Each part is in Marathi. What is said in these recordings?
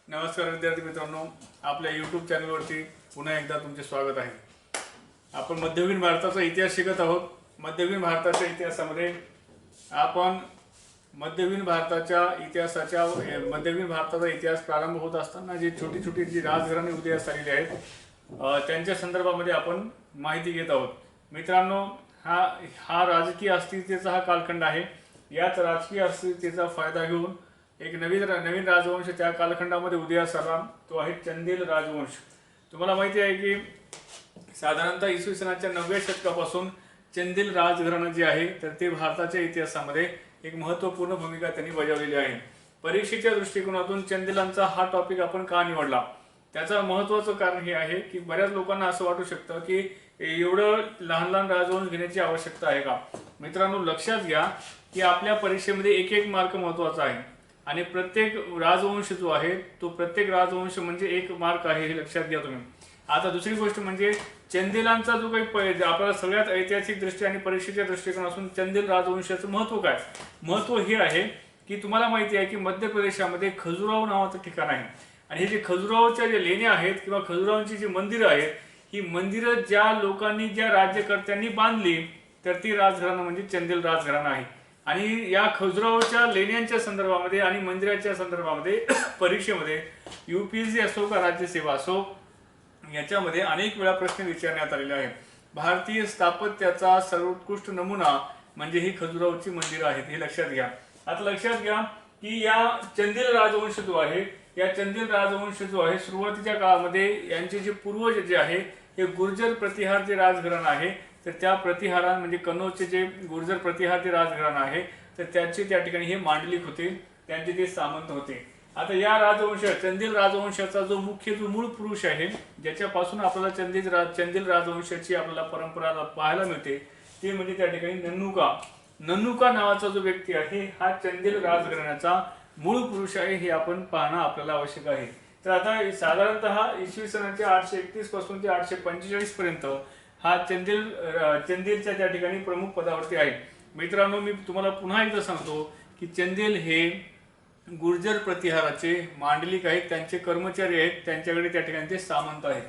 नमस्कार विद्यार्थी मित्रांनो, आपल्या यूट्यूब चॅनलवरती पुन्हा एकदा तुमचे स्वागत आहे। आपण मध्ययुगीन भारताचा इतिहास शिकत आहोत। मध्ययुगीन भारताच्या इतिहासामध्ये आपण मध्ययुगीन भारताचा इतिहास प्रारंभ होत असताना जी छोटी छोटी जी राजघराणे उदयास आलेली आहेत त्यांच्या संदर्भामध्ये आपण माहिती घेत आहोत। मित्रांनो, हा राजकीय अस्थिरतेचा हा कालखंड आहे। याच राजकीय अस्थिरतेचा फायदा घेऊन एक नवीन राजवंश त्या कालखंडामध्ये उदयास आला, तो आहे चंदेल राजवंश। तुम्हाला माहिती आहे की साधारणतः इसवी सनाच्या 9व्या शतकापासून चंदेल राजघराणं जे आहे तर ते भारताच्या इतिहासामध्ये एक महत्त्वपूर्ण भूमिका त्यांनी बजावलेली आहे। परीक्षेच्या दृष्टिकोनातून चंदेलांचा हा टॉपिक आपण का निवडला, त्याचं महत्त्वाचं कारण हे आहे की बऱ्याच लोकांना असं वाटू शकतं की एवढं लहान लहान राजवंश घेण्याची आवश्यकता आहे का। मित्रांनो, लक्षात घ्या की आपल्या परीक्षेमध्ये एक एक मार्क महत्त्वाचा आहे आणि प्रत्येक राजवंश जो आहे तो प्रत्येक राजवंश म्हणजे एक मार्क आहे, हे लक्षात घ्या तुम्ही। आता दुसरी गोष्ट म्हणजे चंदेलांचा जो काही आपल्याला सगळ्यात ऐतिहासिक दृष्टी आणि परीक्षेच्या दृष्टिकोनातून चंदेल राजवंशाचं महत्त्व काय, महत्त्व हे आहे की तुम्हाला माहिती आहे की मध्य प्रदेशामध्ये खजुराहो नावाचं ठिकाण आहे आणि हे जे खजुराहोच्या जे लेण्या आहेत किंवा खजुराहोंची जी मंदिरं आहेत, ही मंदिरं ज्या लोकांनी ज्या राज्यकर्त्यांनी बांधली तर ती राजघराणं म्हणजे चंदेल राजघराणं आहे। आणि या खजुराहोच्या लेण्यांच्या संदर्भामध्ये आणि मंदिराच्या संदर्भामध्ये परीक्षेमध्ये UPSC असो का राज्यसेवा असो याच्यामध्ये अनेक वेळा प्रश्न विचारण्यात आलेले आहेत। भारतीय स्थापत्याचा सर्वोत्कृष्ट नमुना म्हणजे ही खजुराहोची मंदिरं आहेत, हे लक्षात घ्या। आता लक्षात घ्या की या चंदेल राजवंश जो आहे, या चंदेल राजवंश जो आहे सुरुवातीच्या काळामध्ये यांचे जे पूर्वज जे आहे हे गुर्जर प्रतिहार जे राजघराणं आहे तर त्या प्रतिहारा म्हणजे कन्नौजचे जे गुर्जर प्रतिहार जे राजघराणं आहे तर त्याचे त्या ठिकाणी हे मांडलिक होते, त्यांचे ते सामंत होते। आता या चंदेल राजवंशाचा जो मूळ पुरुष आहे ज्याच्यापासून आपल्याला चंदेल राजवंशाची आपल्याला परंपरा पाहायला मिळते ते म्हणजे त्या ठिकाणी नन्नुका नावाचा जो व्यक्ती आहे हा चंदेल राजघराण्याचा मूळ पुरुष आहे, हे आपण पाहणं आपल्याला आवश्यक आहे। तर आता साधारणतः इसवी सनाच्या 831 पासून ते 845 पर्यंत हा चंदेलच्या त्या ठिकाणी प्रमुख पदावरती आहे। मित्रांनो, मी तुम्हाला पुन्हा एकदा सांगतो की चंदेल हे गुर्जर प्रतिहाराचे मांडलिक आहेत, त्यांचे कर्मचारी आहेत, त्यांच्याकडे त्या ठिकाणी ते सामंत आहेत।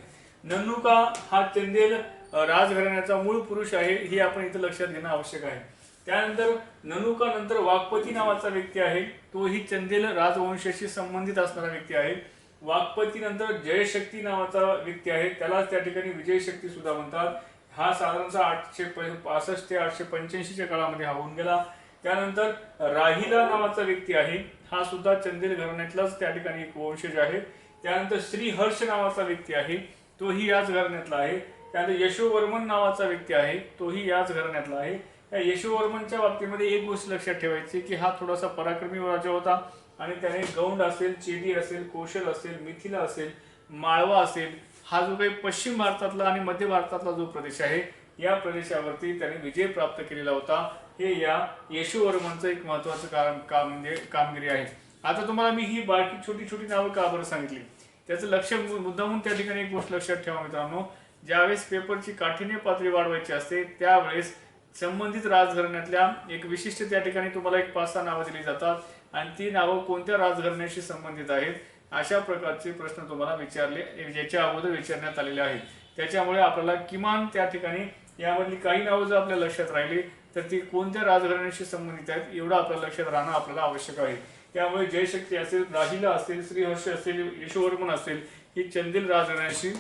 नन्नुका हा चंदेल राजघराण्याचा मूळ पुरुष आहे, हे आपण इथं लक्षात घेणं आवश्यक आहे। त्यानंतर नन्नुका नंतर वाघपती नावाचा व्यक्ती आहे, तोही चंदेल राजवंशाशी संबंधित असणारा व्यक्ती आहे। वाघपती नंतर जयशक्ती नावाचा व्यक्ती आहे, त्यालाच त्या ठिकाणी विजयशक्ती सुद्धा म्हणतात। हा साधारणतः 865 ते 885च्या काळामध्ये हा होऊन गेला। त्यानंतर राहिला नावाचा व्यक्ती आहे, हा सुद्धा चंदेल घराण्यातलाच त्या ठिकाणी एक वंशज आहे। त्यानंतर श्रीहर्ष नावाचा व्यक्ती आहे, तोही याच घराण्यातला आहे। त्यानंतर यशोवर्मन नावाचा व्यक्ती आहे, तोही याच घराण्यातला आहे। या यशोवर्मनच्या बाबतीमध्ये एक गोष्ट लक्षात ठेवायची की हा थोडासा पराक्रमी राजा होता आणि त्याने गौंड असेल, चेदी असेल, कोशल असेल, मिथिला असेल, माळवा असेल, हा जो काही पश्चिम भारतातला आणि मध्य भारतातला जो प्रदेश आहे या प्रदेशावरती त्याने विजय प्राप्त केलेला होता। हे या यशोवर्मनचं एक महत्त्वाचं कामगिरी आहे। आता तुम्हाला मी ही बाकी छोटी छोटी नावं का बरं सांगितली, त्याचं लक्ष मुद्दामून त्या ठिकाणी एक गोष्ट लक्षात ठेवा मित्रांनो, ज्यावेळेस पेपरची काठिण्य पातळी वाढवायची असते त्यावेळेस संबंधित राजघराण्यातल्या एक विशिष्ट त्या ठिकाणी तुम्हाला एक 5-6 नावं दिली जातात आणि ती नावं कोणत्या राजघराण्याशी संबंधित आहेत अशा प्रकारचे प्रश्न तुम्हाला याच्या अगोदर विचारण्यात आलेले आहेत। त्याच्यामुळे आपल्याला किमान त्या ठिकाणी यामधली काही नावं जर आपल्या लक्षात राहिली तर ती कोणत्या राजघराण्याशी संबंधित आहेत एवढं आपल्या लक्षात राहणं आपल्याला आवश्यक आहे। त्यामुळे जयशक्ती असेल, राहिला असेल, श्रीहर्ष असेल, यशोवर्मन असेल, ही चंदेल राजघराण्याशी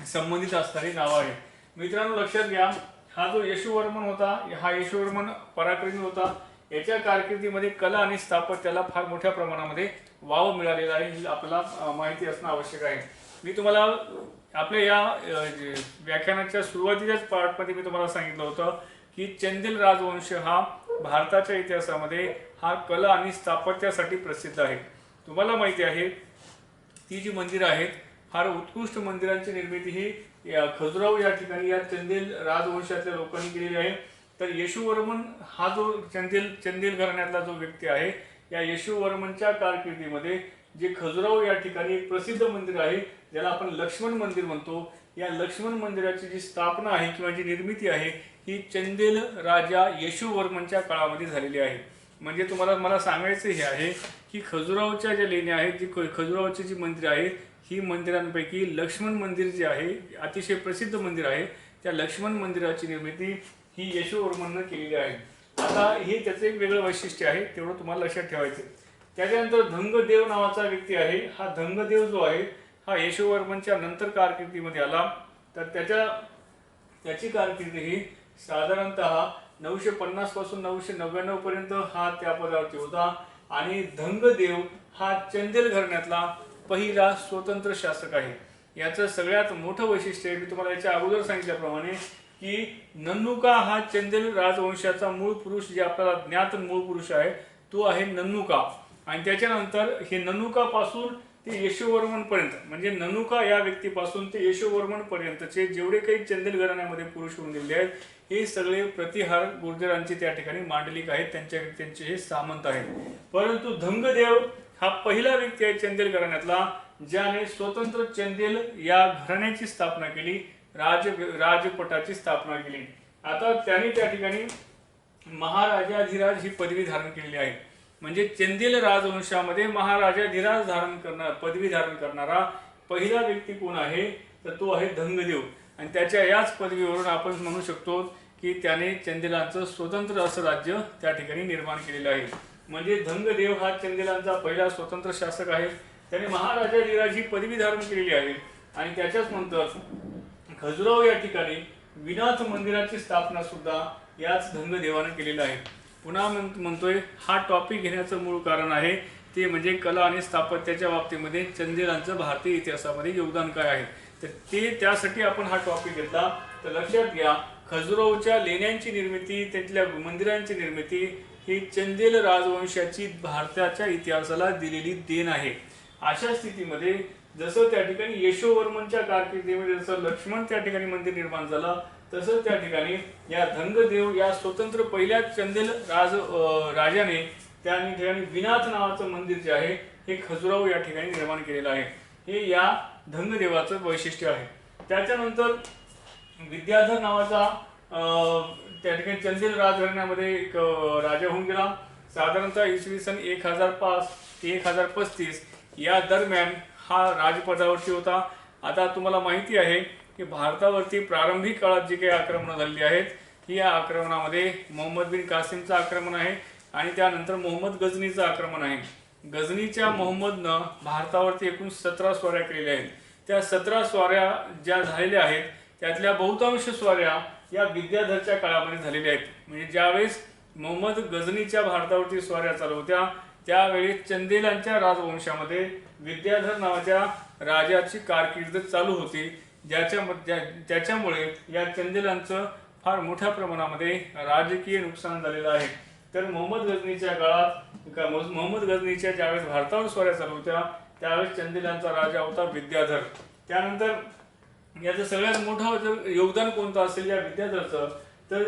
संबंधित असणारी नावं आहेत। मित्रांनो, लक्षात घ्या, हा जो यशोवर्मन होता हा यशोवर्मन पराक्रमी होता। याच्या कारकिर्दीमध्ये कला आणि स्थापत्याला फार मोठ्या प्रमाणामध्ये वाव मिळालेला आहे, ही आपल्याला माहिती असणं आवश्यक आहे। मी तुम्हाला आपल्या या व्याख्यानाच्या सुरुवातीच्याच पार्टमध्ये मी तुम्हाला सांगितलं होतं की चंदेल राजवंश हा भारताच्या इतिहासामध्ये हा कला आणि स्थापत्यासाठी प्रसिद्ध आहे। तुम्हाला माहिती आहे ती जी मंदिरं आहेत, फार उत्कृष्ट मंदिरांची निर्मिती ही खजुराहो या ठिकाणी या चंदेल राजवंशातल्या लोकांनी केलेली आहे। तर यशोवर्मन हा जो चंदेल घराण्यातला जो व्यक्ती आहे, या यशोवर्मनच्या कारकिर्दीमध्ये जे खजुराहो या ठिकाणी एक प्रसिद्ध मंदिर आहे ज्याला आपण लक्ष्मण मंदिर म्हणतो, या लक्ष्मण मंदिराची जी स्थापना आहे किंवा जी निर्मिती आहे ही चंदेल राजा यशोवर्मनच्या काळामध्ये झालेली आहे। म्हणजे तुम्हाला मला सांगायचं हे आहे की खजुराहोच्या ज्या लेण्या आहेत, जी खजुराहोची जी मंदिरं आहेत, ही मंदिरांपैकी लक्ष्मण मंदिर जे आहे अतिशय प्रसिद्ध मंदिर आहे. त्या लक्ष्मण मंदिराची निर्मिती ही यशोवर्मननं केलेली आहे. आता हे त्याचं एक वेगळं वैशिष्ट्य आहे, तेवढं तुम्हाला लक्षात ठेवायचं. त्याच्यानंतर धंगदेव नावाचा व्यक्ती आहे. हा धंगदेव जो आहे हा यशोवर्मनच्या नंतर कारकिर्दीमध्ये आला. तर त्याची कारकिर्दी ही साधारणतः 950 पासून 999 पर्यंत हा त्या पदावरती होता. आणि धंगदेव हा चंदेल घराण्यातला पहिला स्वतंत्र शासक आहे. याचं सगळ्यात मोठं वैशिष्ट्य मी तुम्हाला याच्या अगोदर सांगितल्याप्रमाणे की नन्नुका हा चंदेल राजवंशाचा मूळ पुरुष, जे आपल्याला ज्ञात मूळ पुरुष आहे तो आहे नन्नुका. आणि त्याच्यानंतर हे नन्नुका पासून ते यशोवर्मन पर्यंत, म्हणजे नन्नुका या व्यक्तीपासून ते यशोवर्मन पर्यंतचे जेवढे काही चंदेल घराण्यामध्ये पुरुष होऊन गेलेले आहेत, हे सगळे प्रतिहार गुर्जरांचे त्या ठिकाणी मांडलिक आहेत, त्यांचे हे सामंत आहेत. परंतु धंगदेव हा पहिला व्यक्ती आहे चंदेल घराण्यातला ज्याने स्वतंत्र चंदेल या घराण्याची स्थापना केली, राजपटाची स्थापना केली. आता त्याने त्या ठिकाणी महाराजाधिराज ही पदवी धारण केलेली आहे. म्हणजे चंदेल राजवंशामध्ये महाराजाधिराज पदवी धारण करणारा पहिला व्यक्ती कोण आहे, तर तो आहे धंगदेव. आणि त्याच्या याच पदवीवरून आपण म्हणू शकतो की त्याने चंदेलांचं स्वतंत्र असं राज्य त्या ठिकाणी निर्माण केलेलं आहे. म्हणजे धंगदेव हा चंदेलांचा पहिला स्वतंत्र शासक आहे. त्याने महाराजाधिराज ही पदवी धारण केलेली आहे. आणि त्याच्याच नंतर खजुराहो या ठिकाणी विनाथ मंदिराची स्थापना सुद्धा याच धंगदेवाने केलेलं आहे. पुन्हा म्हणतोय, हा टॉपिक घेण्याचं मूळ कारण आहे ते म्हणजे कला आणि स्थापत्याच्या बाबतीमध्ये चंदेलांचं भारतीय इतिहासामध्ये योगदान काय आहे. तर त्यासाठी आपण हा टॉपिक घेतला. तर लक्षात घ्या, खजुराहोच्या लेण्यांची निर्मिती, त्यातल्या मंदिरांची निर्मिती ही चंदेल राजवंशाची भारताच्या इतिहासाला दिलेली देण आहे. अशा स्थितीमध्ये जसं त्या ठिकाणी यशोवर्मनच्या कारकिर्दीमध्ये जसं लक्ष्मण त्या ठिकाणी मंदिर निर्माण झालं, तसंच त्या ठिकाणी या धंगदेव या स्वतंत्र पहिल्या चंदेल राजाने त्या ठिकाणी विनाथ नावाचं मंदिर जे आहे हे खजुराहो या ठिकाणी निर्माण केलेलं आहे. हे या धंगदेवाचं वैशिष्ट्य आहे. त्याच्यानंतर विद्याधर नावाचा त्या ठिकाणी चंदेल राजघराण्यामध्ये एक राजा होऊन गेला. साधारणतः इसवी सन 1005 ते 1035 या दरम्यान हा राजपदावरती होता. आता तुम्हाला माहिती आहे की भारतावरती प्रारंभिक काळात जी काही आक्रमणं झालेली आहेत, ही या आक्रमणामध्ये मोहम्मद बिन कासिमचं आक्रमण आहे आणि त्यानंतर मोहम्मद गझनीचं आक्रमण आहे. गझनीच्या मोहम्मदनं भारतावरती एकूण 17 स्वाऱ्या केलेल्या आहेत. त्या 17 स्वाऱ्या ज्या झालेल्या आहेत त्यातल्या बहुतांश स्वाऱ्या या विद्याधरच्या काळामध्ये झालेल्या आहेत. म्हणजे ज्यावेळेस मोहम्मद गझनीच्या भारतावरती स्वाऱ्या चालू होत्या त्यावेळी चंदेलांच्या राजवंशामध्ये विद्याधर नावाच्या राजाची कारकीर्द चालू होती, त्याच्यामुळे या चंदेलांचं फार मोठ्या प्रमाणामध्ये राजकीय नुकसान झालेलं आहे. तर मोहम्मद गझनीच्या ज्यावेळेस भारतावर स्वाऱ्या चालू होत्या त्यावेळेस चंदेलांचा राजा होता विद्याधर. त्यानंतर याचं सगळ्यात मोठं योगदान कोणतं असेल या विद्याधरचं, तर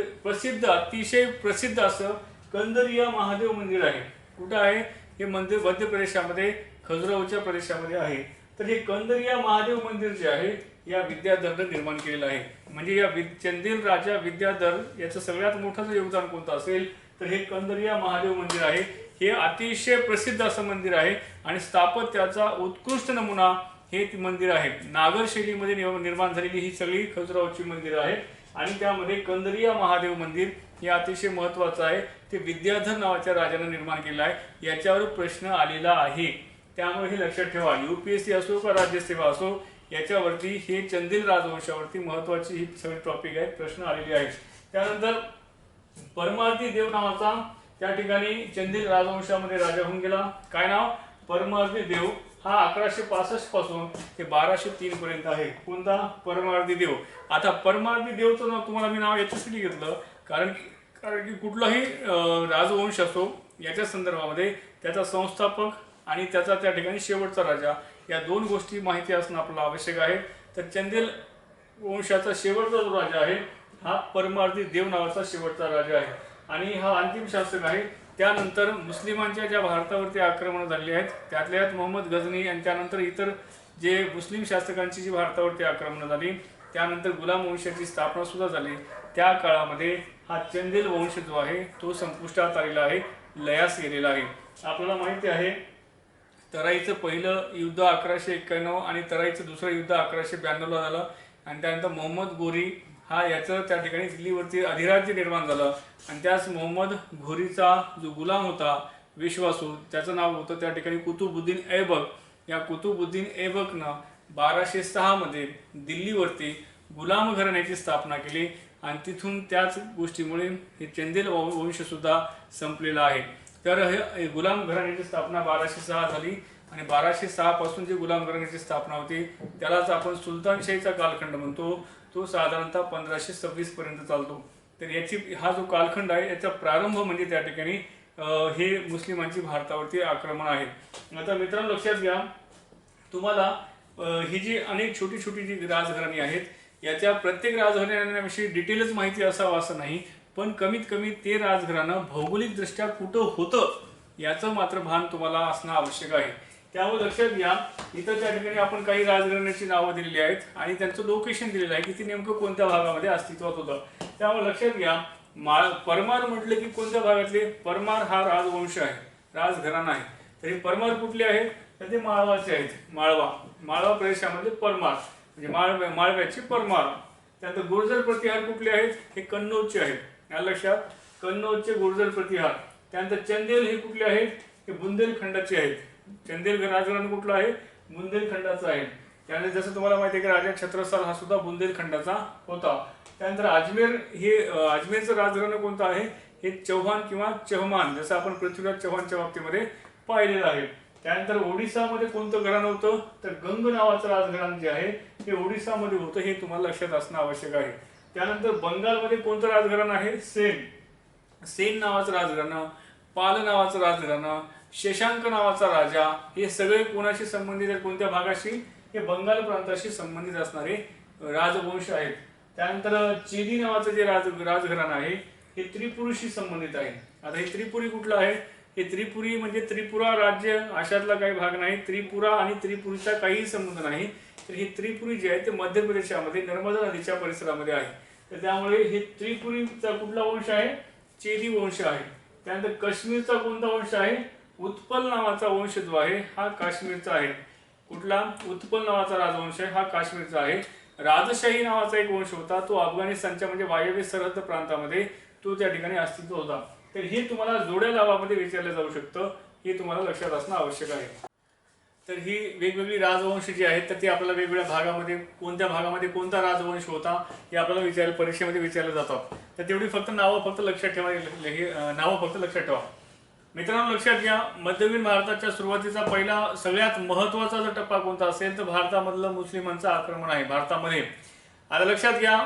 अतिशय प्रसिद्ध असं कंदरिया महादेव मंदिर आहे. कुठं आहे हे मंदिर? मध्य प्रदेशामध्ये खजुराहोच्या प्रदेशामध्ये आहे. तर हे कंदरिया महादेव मंदिर जे आहे या विद्याधरनं निर्माण केलेलं आहे. म्हणजे या चंदेल राजा विद्याधर याचं सगळ्यात मोठं योगदान कोणतं असेल तर हे कंदरिया महादेव मंदिर आहे. हे अतिशय प्रसिद्ध असं मंदिर आहे आणि स्थापत्याचा उत्कृष्ट नमुना हे मंदिर आहे. नागर शैलीमध्ये निर्माण झालेली ही सगळी खजुराहोची मंदिरं आहेत आणि त्यामध्ये कंदरिया महादेव मंदिर हे अतिशय महत्त्वाचं आहे. ते विद्याधर नावाच्या राजाने निर्माण केलं आहे. याच्यावर प्रश्न आलेला आहे, त्यामुळे हे लक्षात ठेवा. UPSC असो का राज्यसेवा असो, याच्यावरती हे चंदेल राजवंशावरती महत्त्वाची ही सगळी टॉपिक आहेत, प्रश्न आलेले आहेत. त्यानंतर परमार्दी देव नावाचा त्या ठिकाणी चंदेल राजवंशामध्ये राजा होऊन गेला. काय नाव? परमार्दी देव. हा 1165 पासून ते 1203 पर्यंत आहे. कोणता? परमार्दी देव. आता परमार्दी देवचं नाव तुम्हाला मी नाव याच्यासाठी घेतलं कारण की कुठलाही राजवंश असो याच्या संदर्भामध्ये त्याचा संस्थापक आणि त्याचा त्या ठिकाणी शेवटचा राजा या दोन गोष्टी माहिती असणं आपल्याला आवश्यक आहे. तर चंदेल वंशाचा शेवटचा जो राजा आहे हा परमार्दी देव नावाचा शेवटचा राजा आहे आणि हा अंतिम शासक आहे. त्यानंतर मुस्लिमांच्या ज्या भारतावरती आक्रमणं झालेली आहेत त्यातल्यात मोहम्मद गझनी आणि त्यानंतर इतर जे मुस्लिम शासकांची जी भारतावरती आक्रमणं झाली, त्यानंतर गुलाम वंशाची स्थापना सुद्धा झाली. त्या काळामध्ये हा चंदेल वंश जो आहे तो संपुष्टात आलेला आहे. लयास गेलेला आहे. आपल्याला माहिती आहे तराईचं पहिलं युद्ध 1191 आणि तराईचं दुसरं युद्ध 1192ला झालं आणि त्यानंतर मोहम्मद घोरी हा याचं त्या ठिकाणी दिल्लीवरती अधिराज्य निर्माण झालं आणि त्याच मोहम्मद घोरीचा जो गुलाम होता विश्वासू, त्याचं नाव होतं त्या ठिकाणी कुतुबुद्दीन ऐबक. या कुतुबुद्दीन ऐबकनं 1206 मध्ये दिल्लीवरती गुलाम घराण्याची स्थापना केली आणि तिथून त्याच गोष्टीमुळे हे चंदेल वंशसुद्धा संपलेला आहे. तर हे गुलाम घराण्याची स्थापना 1206 झाली आणि 1206 पासून जी गुलाम घराण्याची स्थापना होती त्यालाच आपण सुलतानशाहीचा कालखंड म्हणतो. तो साधारणतः 1526 पर्यंत चालतो. तर याची हा जो कालखंड आहे याचा प्रारंभ म्हणजे त्या ठिकाणी हे मुस्लिमांची भारतावरती आक्रमण आहे. आता मित्रांनो लक्षात घ्या, तुम्हाला ही जी अनेक छोटी छोटी जी राजघराणी आहेत याच्या प्रत्येक राजघराण्याविषयी डिटेलच माहिती असावं असं नाही, पण कमीत कमी ते राजघराणं भौगोलिकदृष्ट्या कुठं होतं याचं मात्र भान तुम्हाला असणं आवश्यक आहे. त्यामुळे लक्षात घ्या, इथं त्या ठिकाणी आपण काही राजघराण्याची नावं दिलेली आहेत आणि त्यांचं लोकेशन दिलेलं आहे की ती नेमकं कोणत्या भागामध्ये अस्तित्वात होतं. त्यामुळे लक्षात घ्या, परमार म्हटलं की कोणत्या भागातले? परमार हा राजवंश आहे, राजघराणा आहे. तरी परमार कुठले आहेत? तर ते माळवाचे आहेत. माळवा प्रदेशामध्ये परमार म्हणजे माळव्याची परमार. त्यानंतर गुर्जर प्रतिहार कुठले आहेत? हे कन्नौजचे आहेत. या लक्षात, कन्नौजचे गुर्जर प्रतिहार. त्यानंतर चंदेल हे कुठले आहेत? हे बुंदेलखंडाचे आहेत. चंदेल राजघराणा कुठला आहे? बुंदेलखंडाचा आहे. त्यानंतर जसं तुम्हाला माहिती आहे की राजा छत्रसाल हा सुद्धा बुंदेलखंडाचा होता. त्यानंतर अजमेर हे अजमेरचं राजघराणं कोणतं आहे? हे चौहान किंवा चहमान, जसं आपण पृथ्वीराज चव्हाणच्या बाबतीमध्ये पाहिलेलं आहे. त्यानंतर ओडिसामध्ये कोणतं घराणं होतं? तर गंग नावाचं राजघराणं जे आहे हे ओडिसामध्ये होतं, हे तुम्हाला लक्षात असणं आवश्यक आहे. त्यानंतर बंगालमध्ये कोणतं राजघराणं आहे? सेन नावाचं राजघराणं, पाल नावाचं राजघराणं, शशांक नावाचा राजा, हे सगळे कोणाशी संबंधित आहेत? कोणत्या भागाशी? हे बंगाल प्रांताशी संबंधित असणारे राजवंश आहेत. त्यानंतर चेदी नावाचं जे राजघराणं आहे हे त्रिपुरीशी संबंधित आहे. आता हे त्रिपुरी कुठलं आहे? हे त्रिपुरी म्हणजे त्रिपुरा राज्य अशातला काही भाग नाही. त्रिपुरा आणि त्रिपुरीचा काहीही संबंध नाही. तर ही त्रिपुरी जे आहे ते मध्य प्रदेशामध्ये नर्मदा नदीच्या परिसरामध्ये आहे. तर त्यामुळे हे त्रिपुरीचा कुठला वंश आहे? चेदी वंश आहे. त्यानंतर काश्मीरचा कोणता वंश आहे? उत्पल नावाचा वंश जो आहे हा काश्मीरचा आहे. कुठला? उत्पल नावाचा राजवंश आहे हा काश्मीरचा आहे. राजशाही नावाचा एक वंश होता, तो अफगाणिस्तानच्या म्हणजे वायव्य सरहद्द प्रांतामध्ये तो त्या ठिकाणी अस्तित्व होता. तर हे तुम्हाला जोड्या लावामध्ये विचारलं जाऊ शकतं, हे तुम्हाला लक्षात असणं आवश्यक आहे. तर ही वेगवेगळी राजवंश जी आहेत तर ती आपल्याला वेगवेगळ्या भागामध्ये कोणत्या भागामध्ये कोणता राजवंश होता हे आपल्याला परीक्षेमध्ये विचारले जातात. तर तेवढी फक्त नावं लक्षात ठेवा. मित्रांनो लक्षात घ्या, मध्ययुगीन भारताच्या सुरुवातीचा पहिला सगळ्यात महत्त्वाचा जर टप्पा कोणता असेल तर भारतामधलं मुस्लिमांचं आक्रमण आहे भारतामध्ये. आता लक्षात घ्या,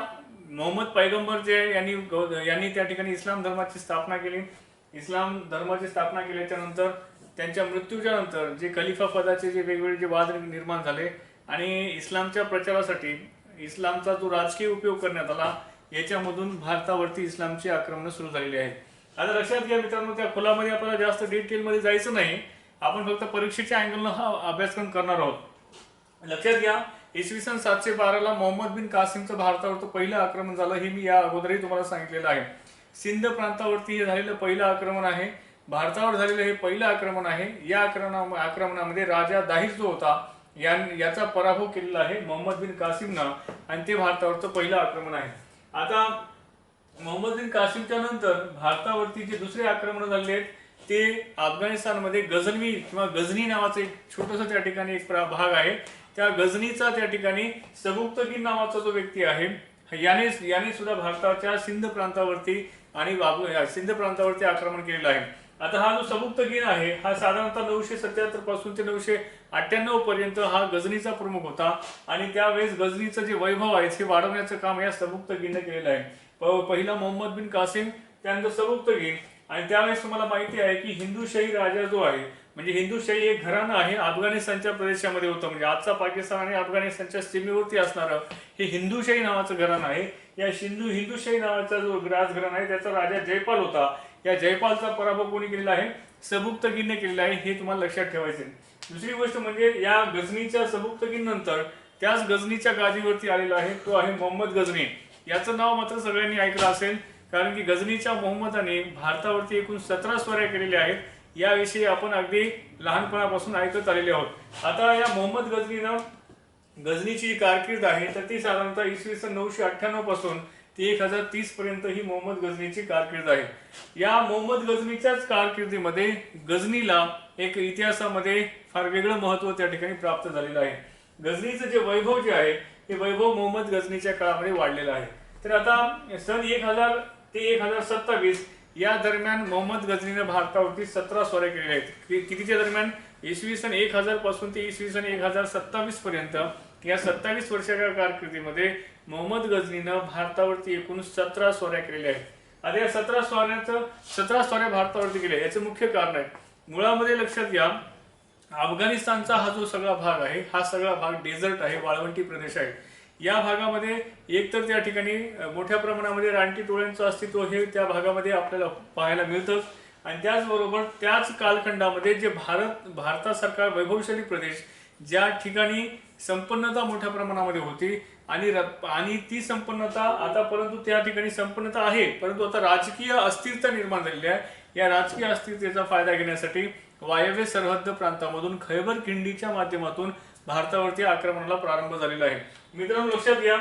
मोहम्मद पैगंबर जे यांनी त्या ठिकाणी इस्लाम धर्माची स्थापना केली. इस्लाम धर्माची स्थापना केल्याच्या नंतर त्यांच्या मृत्यूच्या नंतर जे खलिफा पदाचे जे वेगवेगळे जे वाद निर्माण झाले आणि इस्लामच्या प्रचारासाठी इस्लामचा जो राजकीय उपयोग करण्यात आला, याच्यामधून भारतावरती इस्लामची आक्रमणं सुरू झालेली आहेत. आता लक्षात घ्या मित्रांनो, त्या खोलामध्ये आपल्याला जास्त डिटेलमध्ये जायचं नाही, आपण फक्त परीक्षेच्या अँगलनं हा अभ्यासक्रम करणार आहोत. लक्षात घ्या, इसवी सन 712ला मोहम्मद बिन कासिमचं भारतावरचं पहिलं आक्रमण झालं, हे मी या अगोदरही तुम्हाला सांगितलेलं आहे. सिंध प्रांतावरती हे झालेलं पहिलं आक्रमण आहे, भारतावर झालेलं हे पहिलं आक्रमण आहे. या आक्रमणामध्ये राजा दाहिर जो होता याचा पराभव केलेला आहे मोहम्मद बिन कासिमनं आणि ते भारतावरचं पहिलं आक्रमण आहे. आता मोहम्मद बिन कासिमच्या नंतर भारतावरती जे दुसरे आक्रमण झाले आहेत ते अफगाणिस्तानमध्ये गझनवी किंवा गझनी नावाचं एक छोटंसं त्या ठिकाणी एक भाग आहे. त्या गझनीचा त्या ठिकाणी सबुक्तगीन नावाचा जो व्यक्ती आहे याने सुद्धा भारताच्या सिंध प्रांतावरती आक्रमण केलेलं आहे. आता हा जो सबुक्तगीन आहे हा साधारणतः 977 पासून ते 998 पर्यंत हा गझनीचा प्रमुख होता आणि त्यावेळेस गझनीचं जे वैभव आहे हे वाढवण्याचं काम या सबुक्तगीनने केलेलं आहे. पहिला मोहम्मद बिन कासिम, त्यानंतर सबुक्तगीन. आणि त्यावेळेस तुम्हाला माहिती आहे की हिंदुशाही राजा जो आहे म्हणजे हिंदुशाही एक घराणं आहे अफगाणिस्तानच्या प्रदेशामध्ये होतं, म्हणजे आजचा पाकिस्तान आणि अफगाणिस्तानच्या सीमेवरती असणारं हे हिंदुशाही नावाचं घराणं आहे. या हिंदुशाही नावाचा जो राजघराणा आहे त्याचा राजा जयपाल होता. या जयपालचा पराभव कोणी केलेला आहे? सबुक्तगीनने केलेला आहे, हे तुम्हाला लक्षात ठेवायचे. दुसरी गोष्ट म्हणजे या गझनीच्या सबुक्तगीन नंतर त्याच गझनीच्या गादीवरती आलेला आहे तो आहे मोहम्मद गझनी. याचं नाव मात्र सगळ्यांनी ऐकलं असेल. कारण की गझनीच्या मोहम्मदाने भारतावरती एकूण 17 स्वाऱ्या केलेल्या आहेत. याविषयी आपण अगदी लहानपणापासून ऐकत आलेले आहोत. आता या मोहम्मद गझनीची कारकीर्द आहे तर ती साधारणतः इसवी सन 998 पासून ती 1030 पर्यंत ही मोहम्मद गझनीची कारकीर्द आहे. या मोहम्मद गझनीच्याच कारकिर्दीमध्ये गझनीला एक इतिहासामध्ये फार वेगळं महत्त्व त्या ठिकाणी प्राप्त झालेलं आहे. गझनीचं जे वैभव जे आहे हे वैभव मोहम्मद गझनीच्या काळामध्ये वाढलेलं आहे. तर आता सन 1000 ते 1027 या दरम्यान मोहम्मद गझनीने भारतावरती 17 स्वाऱ्या केलेल्या आहेत. कितीच्या दरम्यान? इसवी सन 1000 पासून ते इसवी सन 1027 पर्यंत या 27 वर्षाच्या कारकिर्दीमध्ये मोहम्मद गझनीनं भारतावरती एकूण 17 स्वाऱ्या केलेल्या आहेत. आता या 17 स्वाऱ्या भारतावरती केल्या. याचं मुख्य कारण आहे, मुळामध्ये लक्षात घ्या, अफगाणिस्तानचा हा जो सगळा भाग आहे हा सगळा भाग डेझर्ट आहे, वाळवंटी प्रदेश आहे. या भागामध्ये एकतर त्या ठिकाणी मोठ्या प्रमाणामध्ये रानटी टोळ्यांचं अस्तित्व हे त्या भागामध्ये आपल्याला पाहायला मिळतं आणि त्याचबरोबर त्याच कालखंडामध्ये जे भारतासारखा वैभवशाली प्रदेश ज्या ठिकाणी संपन्नता मोठ्या प्रमाणामध्ये होती आणि ती संपन्नता आता परंतु त्या ठिकाणी संपन्नता आहे परंतु आता राजकीय अस्थिरता निर्माण झालेली आहे. या राजकीय अस्थिरतेचा फायदा घेण्यासाठी वायव्य सरहद्द प्रांतामधून खैबर खिंडीच्या माध्यमातून भारतावरती आक्रमणाला प्रारंभ झालेला आहे. मित्रांनो लक्षात घ्या,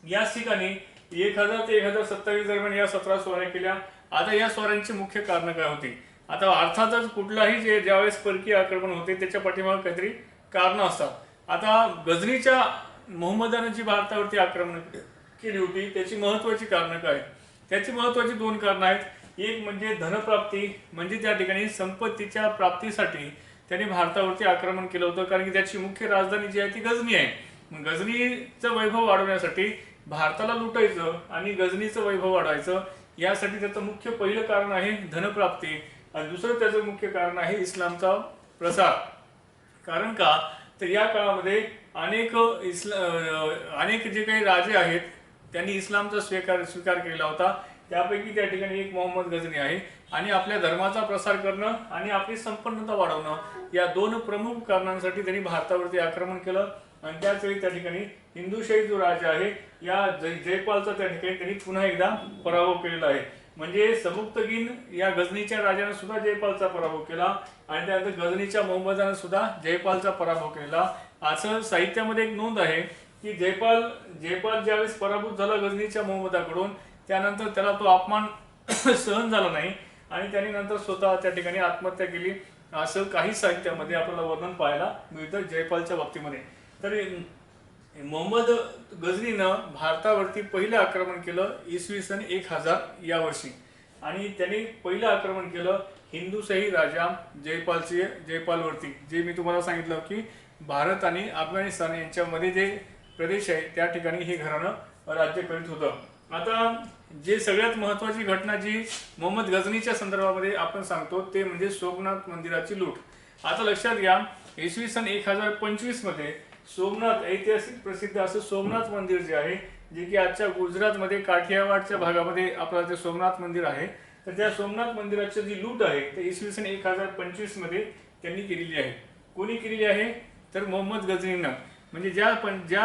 याच ठिकाणी 1000 ते 1027 दरम्यान या 17 स्वाऱ्या केल्या. आता या स्वाऱ्यांची मुख्य कारण काय होती? आता अर्थातच कुठलाही ज्यावेळेस परकीय आक्रमण होते त्याच्या पाठीमागे काहीतरी कारण असतात. आता गझनीच्या मोहम्मदाने जी भारतावरती आक्रमण केली होती त्याची महत्वाची कारणं काय? त्याची महत्वाची 2 कारणं आहेत. एक म्हणजे धनप्राप्ती, म्हणजे त्या ठिकाणी संपत्तीच्या प्राप्तीसाठी त्याने भारतावरती आक्रमण केलं होतं, कारण की त्याची मुख्य राजधानी जी आहे ती गझनी आहे. मग गझनीचं वैभव वाढवण्यासाठी भारताला लुटायचं आणि गझनीचं वैभव वाढवायचं, यासाठी त्याचं मुख्य पहिलं कारण आहे धनप्राप्ती आणि दुसरं त्याचं मुख्य कारण आहे इस्लामचा प्रसार. कारण का तर या काळामध्ये अनेक जे काही राजे आहेत त्यांनी इस्लामचा स्वीकार केला होता. त्यापैकी त्या ठिकाणी एक मोहम्मद गझनी आहे आणि आपल्या धर्माचा प्रसार करणं आणि आपली संपन्नता वाढवणं या 2 प्रमुख कारणांसाठी त्यांनी भारतावरती आक्रमण केलं. आणि त्याच वेळी त्या ठिकाणी हिंदुशाही जो राजा आहे या जयपालचा त्या ठिकाणी त्यांनी पुन्हा एकदा पराभव केलेला आहे. म्हणजे सबुक्तगीन या गझनीच्या राजाने सुद्धा जयपालचा पराभव केला आणि त्यानंतर गझनीच्या मोहम्मदाने सुद्धा जयपालचा पराभव केला. असं साहित्यामध्ये एक नोंद आहे की जयपाल ज्यावेळेस पराभूत झाला गझनीच्या मोहम्मदाकडून त्यानंतर त्याला तो अपमान सहन झाला नाही आणि त्याने नंतर स्वतः त्या ठिकाणी आत्महत्या केली, असं काही साहित्यामध्ये आपल्याला वर्णन पाहायला मिळतं जयपालच्या बाबतीमध्ये. तर मोहम्मद गझनीनं भारतावरती पहिलं आक्रमण केलं इसवी सन 1000 या वर्षी आणि त्यांनी पहिलं आक्रमण केलं हिंदुशाही राजा जयपालवरती. जे मी तुम्हाला सांगितलं की भारत आणि अफगाणिस्तान यांच्यामध्ये जे प्रदेश आहे त्या ठिकाणी हे घराणं राज्य करीत होतं. आता जे सगळ्यात महत्वाची घटना जी मोहम्मद गझनीच्या संदर्भामध्ये आपण सांगतो ते म्हणजे सोमनाथ मंदिराची लूट. आता लक्षात घ्या, इसवी सन 1025 मध्ये सोमनाथ, ऐतिहासिक प्रसिद्ध असं सोमनाथ मंदिर जे आहे, जे की आजच्या गुजरातमध्ये काठियावाडच्या भागामध्ये आपलं जे सोमनाथ मंदिर आहे, तर त्या सोमनाथ मंदिराची जी लूट आहे ते इसवी सन 1025 मध्ये त्यांनी केलेली आहे. कोणी केलेली आहे तर मोहम्मद गझनीनं. म्हणजे ज्या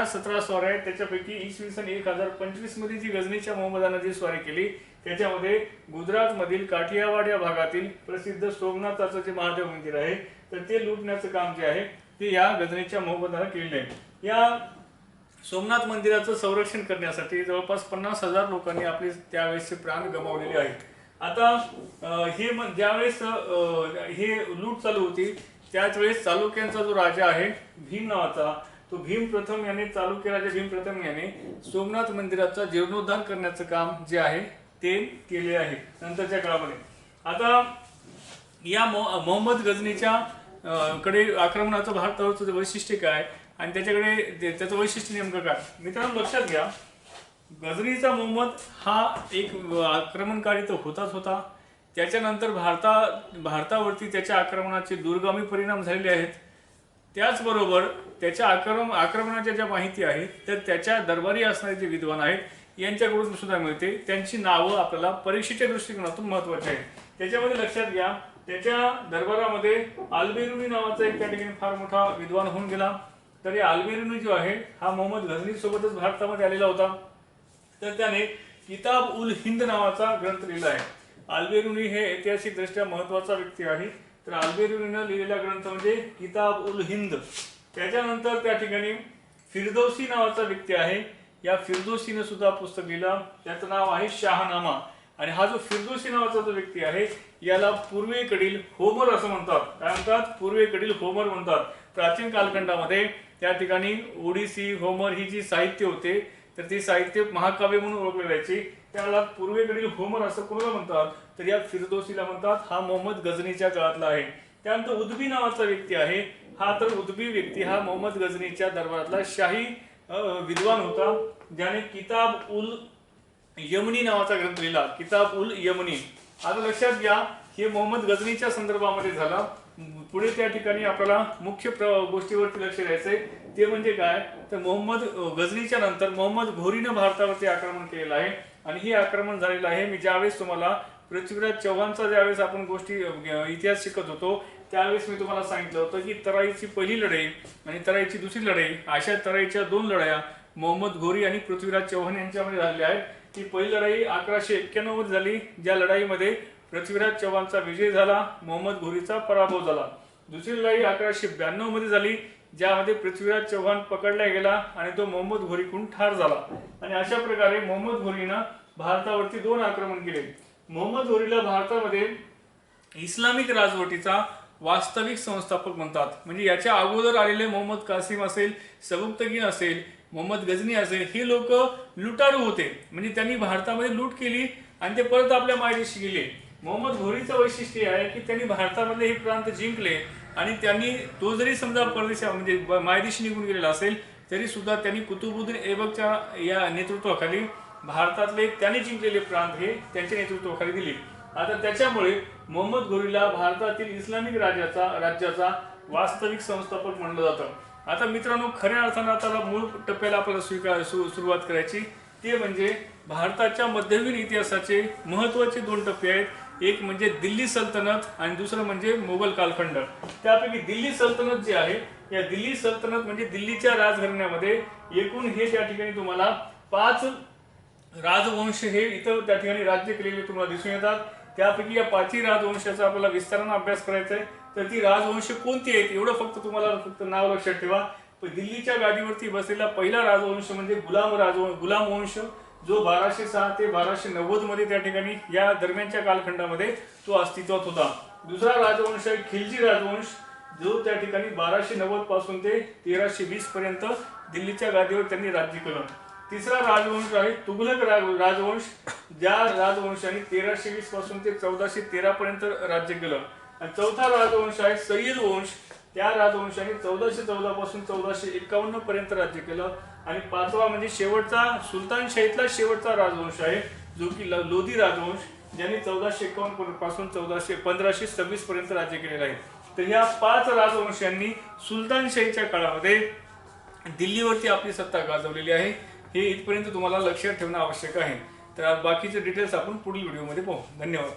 17 स्वाऱ्या आहेत त्याच्यापैकी इसवी सन 1025 मध्ये जी गझनीच्या मोहम्मदानं जी स्वारी केली त्याच्यामध्ये गुजरातमधील काठियावाड या भागातील प्रसिद्ध सोमनाथाचं जे महादेव मंदिर आहे तर ते लुटण्याचं काम जे आहे ते या गझनीच्या मोहम्मदानं केलेलं आहे. या सोमनाथ मंदिराचं संरक्षण करण्यासाठी जवळपास 50,000 लोकांनी आपले त्यावेळेसचे प्राण गमावलेले आहेत. आता ज्यावेळेस हे लूट चालू होती त्याच वेळेस चालुक्यांचा जो राजा आहे भीम नावाचा, तो भीमप्रथम याने चालुक्य राजा भीमप्रथम याने सोमनाथ मंदिराचा जीर्णोद्धार करण्याचं काम जे आहे ते केले आहे नंतरच्या काळामध्ये. आता या मोहम्मद गझनीच्या कडे आक्रमणाचं भारतावरचं वैशिष्ट्य काय आणि त्याचं वैशिष्ट्य नेमकं काय? मित्रांनो लक्षात घ्या, गझनीचा मोहम्मद हा एक आक्रमणकारी तर होताच होता, त्याच्यानंतर भारतावरती त्याच्या आक्रमणाचे दूरगामी परिणाम झालेले आहेत. त्याचबरोबर त्याच्या आक्रमणाच्या ज्या माहिती आहेत तर त्याच्या दरबारी असणारे जे विद्वान आहेत यांच्याकडून सुद्धा मिळते. त्यांची नावं आपल्याला परीक्षेच्या दृष्टिकोनातून महत्वाची आहे. त्याच्यामध्ये लक्षात घ्या, त्याच्या दरबारामध्ये अल्बेरुनी नावाचा एक त्या ठिकाणी फार मोठा विद्वान होऊन गेला. तर या अल्बेरुनी जो आहे हा मोहम्मद गझनी सोबतच भारतामध्ये आलेला होता. तर त्याने किताब उल हिंद नावाचा ग्रंथ लिहिला आहे। अल्बेरुनी हे ऐतिहासिक दृष्ट्या महत्वाचा व्यक्ती आहे। तर अल्बेरुनीने लिहिलेला ग्रंथ म्हणजे किताब उल हिंद। त्याच्यानंतर त्या ठिकाणी फिरदौसी नावाचा व्यक्ती आहे। या फिरदौसीने सुद्धा पुस्तक लिहिलं, त्याचं नाव आहे शाहनामा। आणि हा जो फिरदौसी नावाचा जो व्यक्ती आहे याला पूर्वेकडील होमर असं म्हणतात। काय म्हणतात? पूर्वेकडील होमर म्हणतात। प्राचीन कालखंडामध्ये त्या ठिकाणी ओडिसी, होमर ही जी साहित्य होते तर ती साहित्य महाकाव्य म्हणून ओळखले जायची। त्याला पूर्वेकडील होमर असं कोणाला म्हणतात? तर या फिरदौसीला म्हणतात। हा मोहम्मद गझनीच्या काळातला आहे। त्यानंतर उद्बी नावाचा व्यक्ती आहे। हा तर उद्बी व्यक्ती हा मोहम्मद गझनीच्या दरबारातला शाही विद्वान होता, ज्याने किताब उल यमनी नावाचा ग्रंथ लिहिला। किताब उल यमनी। आता लक्षात घ्या, हे मोहम्मद गझनीच्या संदर्भामध्ये झाला। पुढे त्या ठिकाणी आपल्याला मुख्य गोष्टीवरती लक्ष द्यायचंय, ते म्हणजे काय तर मोहम्मद गझनीच्या नंतर मोहम्मद घोरीने भारतावरती आक्रमण केलेलं आहे। आणि हे आक्रमण झालेलं आहे मी ज्यावेळेस तुम्हाला पृथ्वीराज चव्हाणचा ज्यावेळेस आपण गोष्टी इतिहास शिकत होतो त्यावेळेस मी तुम्हाला सांगितलं होतं की तराईची पहिली लढाई आणि तराईची दुसरी लढाई, अशा तराईच्या दोन लढाया मोहम्मद घोरी आणि पृथ्वीराज चव्हाण यांच्यामध्ये झालेल्या आहेत। ती पहिली लढाई 1191 मध्ये झाली, ज्या लढाईमध्ये पृथ्वीराज चव्हाणचा विजय झाला, मोहम्मद घोरीचा पराभव झाला। दुसरी लढाई 1192 मध्ये झाली, ज्यामध्ये पृथ्वीराज चव्हाण पकडला गेला आणि तो मोहम्मद घोरीकडून ठार झाला। आणि अशा प्रकारे मोहम्मद घोरीनं भारतावरती दोन आक्रमण केले। मोहम्मद घोरीला भारतामध्ये इस्लामिक राजवटीचा वास्तविक संस्थापक म्हणतात। म्हणजे याच्या अगोदर आलेले मोहम्मद कासिम असेल, सबुक्तगीन असेल, मोहम्मद गझनी असेल, हे लोक लुटारू होते। म्हणजे त्यांनी भारतामध्ये लूट केली आणि ते परत आपल्या मायदेशी गेले। मोहम्मद घोरीचं वैशिष्ट्य आहे की त्यांनी भारतामधले हे प्रांत जिंकले आणि त्यांनी तो जरी समजा परदेशा म्हणजे मायदेशी निघून गेलेला असेल तरी सुद्धा त्यांनी कुतुबुद्दीन ऐबकच्या या नेतृत्वाखाली भारतातले त्यांनी जिंकलेले प्रांत हे त्यांच्या नेतृत्वाखाली दिले। आता त्याच्यामुळे मोहम्मद घोरीला भारतातील इस्लामिक राज्याचा वास्तविक संस्थापक म्हणलं जातं। आता मित्रांनो, खऱ्या अर्थानं आता मूळ टप्प्याला आपल्याला सुरुवात करायची, ते म्हणजे भारताच्या मध्ययुगीन इतिहासाचे महत्त्वाचे दोन टप्पे आहेत। एक म्हणजे दिल्ली सल्तनत आणि दुसरं म्हणजे मोगल कालखंड। त्यापैकी दिल्ली सल्तनत जी आहे, या दिल्ली सल्तनत म्हणजे दिल्लीच्या राजघराण्यामध्ये एकूण हे त्या ठिकाणी तुम्हाला 5 राजवंश हे इथं त्या ठिकाणी राज्य केलेले तुम्हाला दिसून येतात। त्यापैकी या 5ही राजवंशाचा आपल्याला विस्ताराने अभ्यास करायचा आहे। तर ती राजवंश कोणती आहेत एवढं फक्त नाव लक्षात ठेवा। दिल्लीच्या गादीवरती बसलेला पहिला राजवंश म्हणजे गुलाम वंश, जो 1206 ते 1290 मध्ये त्या ठिकाणी या दरम्यानच्या कालखंडामध्ये तो अस्तित्वात होता। दुसरा राजवंश आहे खिलजी राजवंश, जो त्या ठिकाणी 1290 पासून ते 1320 पर्यंत दिल्लीच्या गादीवर त्यांनी राज्य केलं। तिसरा राजवंश आहे तुघलक राजवंश, ज्या राजवंशाने 1320 पासून ते 1413 पर्यंत राज्य केलं। आणि चौथा राजवंश आहे सय्यद वंश, त्या राजवंशाने 1414 पासून 1451 पर्यंत राज्य केलं। आणि पाचवा म्हणजे शेवटचा सुलतानशाहीतला शेवटचा राजवंश आहे, जो की लोधी राजवंश, ज्यांनी 1451 पासून 1526 पर्यंत राज्य केलेलं आहे। तर या 5 राजवंशांनी सुलतानशाहीच्या काळामध्ये दिल्लीवरती आपली सत्ता गाजवलेली आहे। हे इथपर्यंत तुम्हाला लक्षात ठेवणं आवश्यक आहे। तर बाकीचे डिटेल्स आपण पुढील व्हिडिओमध्ये पाहू। धन्यवाद।